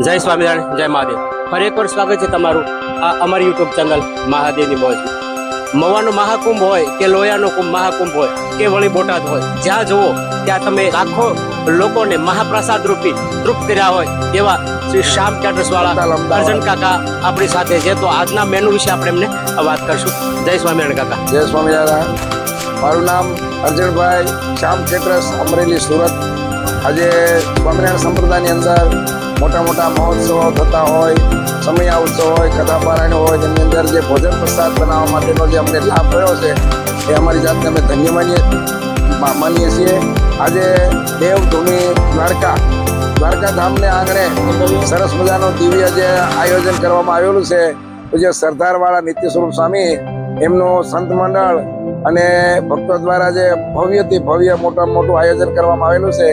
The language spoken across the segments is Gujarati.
જય સ્વામિનારાયણ, જય મહાદેવ. ફરી એકવાર સ્વાગત છે તમારું આ અમારી યુટ્યુબ ચેનલ મહાદેવની મોજ. મવાનો મહાકુંભ હોય કે લોયાનો મહાકુંભ હોય કે વળી બોટાદ હોય, જ્યાં જુઓ ત્યાં તમે લાખો લોકોને મહાપ્રસાદ રૂપી તૃપ્ત કર્યા હોય એવા શ્રી શ્યામ કેટરર્સ વાળા અર્જન કાકા આપણી સાથે છે. તો આજના મેનુ વિશે આપણે એમને વાત કરશું. જય સ્વામિનારાયણ કાકા. જય સ્વામિનારાયણ. મારું નામ અર્જનભાઈ, શ્યામ કેટરર્સ, અમરેલી, સુરત. આજે સ્વામિનારાયણ સંપ્રદાયની અંદર મોટા મોટા મહોત્સવો થતા હોય, સમયા ઉત્સવ હોય, કથા પારાયણ હોય, તેની અંદર જે ભોજન પ્રસાદ બનાવવા માટેનો જે અમને લાભ મળ્યો છે એ અમારી જાતને અમે ધન્ય માનીએ છીએ. આજે દેવભૂમિ દ્વારકા ધામને આંગણે સરસ મજાનું દિવ્ય જે આયોજન કરવામાં આવેલું છે, જે સરદારવાળા નિત્ય સ્વરૂપ સ્વામી એમનું સંત મંડળ અને ભક્તો દ્વારા જે ભવ્યથી ભવ્ય મોટું આયોજન કરવામાં આવેલું છે.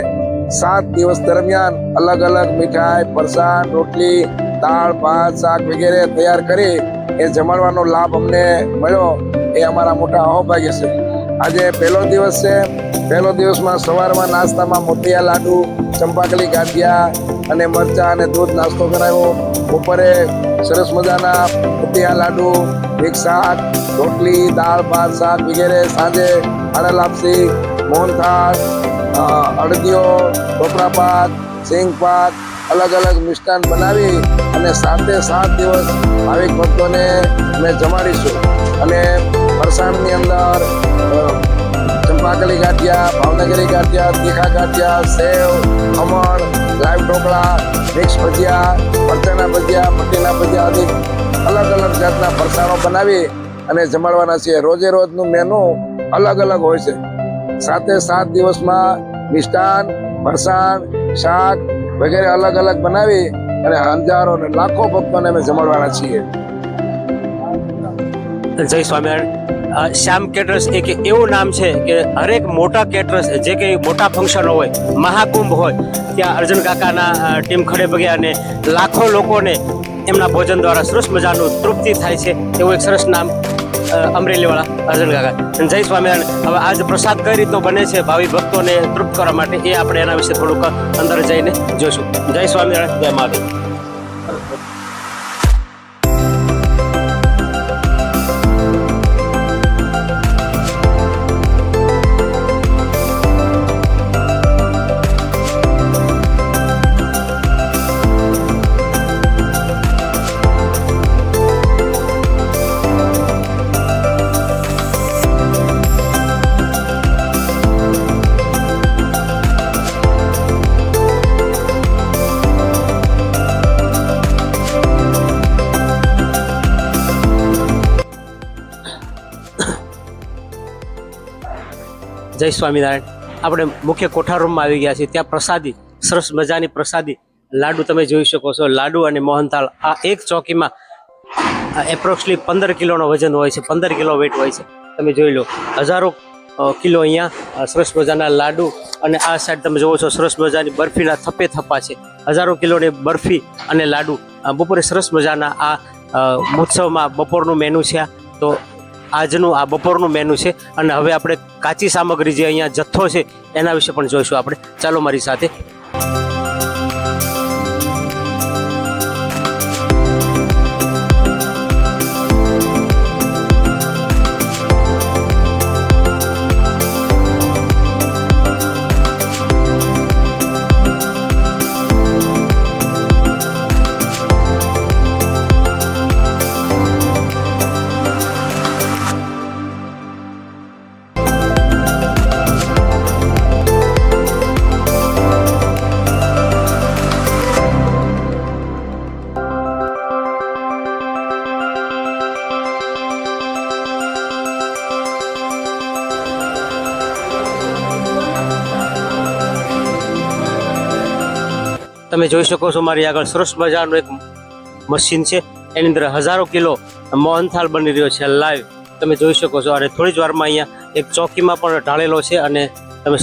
7 દિવસ દરમિયાન અલગ અલગ મીઠાઈ, ફરસાણ, રોટલી, દાળ, ભાત, શાક વગેરે તૈયાર કરી એ જમાડવાનો લાભ અમને મળ્યો એ અમારા મોટા અહોભાગ્ય છે. આજે પહેલો દિવસ છે. પહેલો દિવસમાં સવારમાં નાસ્તામાં મોતિયા લાડુ, ચંપાકલી ગાંઠિયા અને મરચાં અને દૂધ નાસ્તો કરાવ્યો. બપોરે સરસ મજાના મોતિયા લાડુ, એક શાક, રોટલી, દાળ, ભાત, શાક વગેરે. સાંજે આડા લાપસી, મોહનથાળ, અડદિયો, ટોપરા પાક, સિંગ પાક, અલગ અલગ મિષ્ટાન બનાવી અને 7 દિવસ ભાવિક ભક્તોને અમે જમાડીશું. અને ફરસાણની અંદર ચંપાકલી ગાંઠિયા, ભાવનગરી ગાંઠિયા, તીખા ગાંઠિયા, સેવ, ખમણ, લાઈવ ઢોકળા, મિક્સ ભજીયા, મરચાના ભજીયા, મટીના ભજીયા આદિ અલગ અલગ જાતના ફરસાણો બનાવી અને જમાડવાના છીએ. રોજે રોજનું મેનુ અલગ અલગ હોય છે. 7 દિવસમાં મિષ્ટાન, ફરસાણ, શાક વગેરે અલગ અલગ બનાવી અને હજારો અને લાખો ભક્તોને અમે જમાડવાના છીએ. જય સ્વામિનારાયણ. શ્યામ કેટરર્સ એક એવું નામ છે કે હરેક મોટા કેટરર્સ જે કંઈ મોટા ફંક્શનો હોય, મહાકુંભ હોય, ત્યાં અર્જન કાકાના ટીમ ખડે પગે અને લાખો લોકોને એમના ભોજન દ્વારા સરસ મજાનું તૃપ્તિ થાય છે. એવું એક સરસ નામ અમરેલીવાળા અર્જન કાકા. જય સ્વામિનારાયણ. હવે આજ પ્રસાદ કઈ રીતનો બને છે ભાવિ ભક્તોને તૃપ્ત કરવા માટે એ આપણે એના વિશે થોડુંક અંદર જઈને જોઈશું. જય સ્વામિનારાયણ, જય મહાદેવ. જય સ્વામિનારાયણ. આપણે મુખ્ય કોઠાર રૂમમાં આવી ગયા છીએ. ત્યાં પ્રસાદી, સરસ મજાની પ્રસાદી લાડુ તમે જોઈ શકો છો. લાડુ અને મોહનથાળ આ એક ચોકીમાં એપ્રોક્સલી 15 કિલોનો વજન હોય છે, 15 કિલો વેટ હોય છે. તમે જોઈ લો, હજારો કિલો અહીંયા સરસ મજાના લાડુ અને આ સાઈડ તમે જોવો છો સરસ મજાની બરફીના થપ્પે થપ્પા છે. હજારો કિલોની બરફી અને લાડુ બપોરે સરસ મજાના આ ઉત્સવમાં બપોરનું મેનુ છે. તો આજનું આ બપોરનું મેનુ છે. અને હવે આપણે કાચી સામગ્રી જે અહીંયા જથ્થો છે એના વિશે પણ જોઈશું આપણે. ચાલો મારી સાથે. તમે જોઈ શકો છો મારી આગળ સરસ મજાનું એક મશીન છે. એની અંદર હજારો કિલો મોહનથાળ બની રહ્યો છે લાઈવ. તમે જોઈ શકો છો. અને થોડી જ વારમાં અહીંયા એક ચોકીમાં પણ ઢાળેલો છે. અને તમે